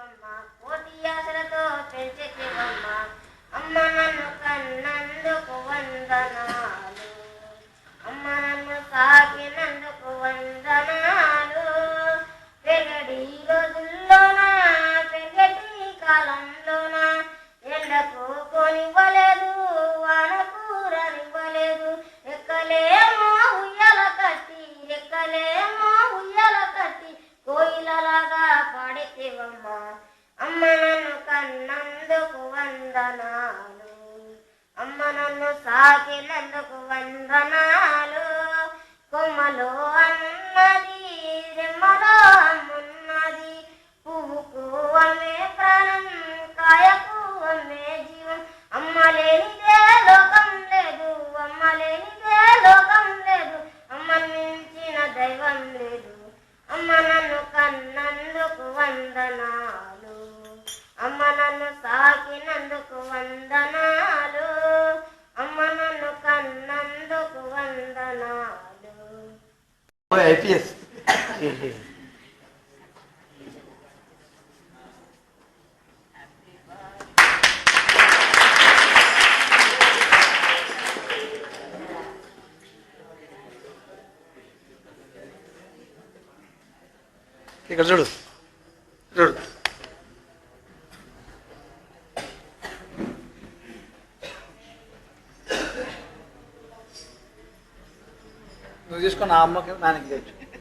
పెంచితివమ్మ కోటి ఆశలతో పెంచితివమ్మ అమ్మ నన్ను కన్నందుకు వందనాలు అమ్మ నన్ను సాకినందుకు వందనాలు పెరగడి రోజుల్లోన పెరగటి కాలంలోన ఎండకు కొనివ్వలేదు వానకు రానివ్వలేదు రెక్కలేమో ఉయ్యాల కట్టి రెక్కలేమో ఉయ్యాల కట్టి కోయిలలాగా పాడితివమ్మ అమ్మ నన్ను కన్నందుకు వందనాలు అమ్మ నన్ను సాకినందుకు వందనాలు కొమ్మలో అమ్మున్నది రెమ్మలో అమ్మున్నది పువ్వుకు అమ్మే ప్రాణం కాయకు అమ్మే జీవం అమ్మ లేనిదే లోకం లేదు అమ్మ లేనిదే లోకం లేదు అమ్మ మించిన దైవం లేదు అమ్మ నన్ను కన్నందుకు వందనాలు అమ్మ నన్ను సాకినందుకు వందనాలు అమ్మ నన్ను కన్నందుకు వందనాలు. ఐపీఎస్ ఇక్కడ చూడు చూడు నువ్వు తీసుకున్న ఆ అమ్మకి నాన్నకి తెచ్చు.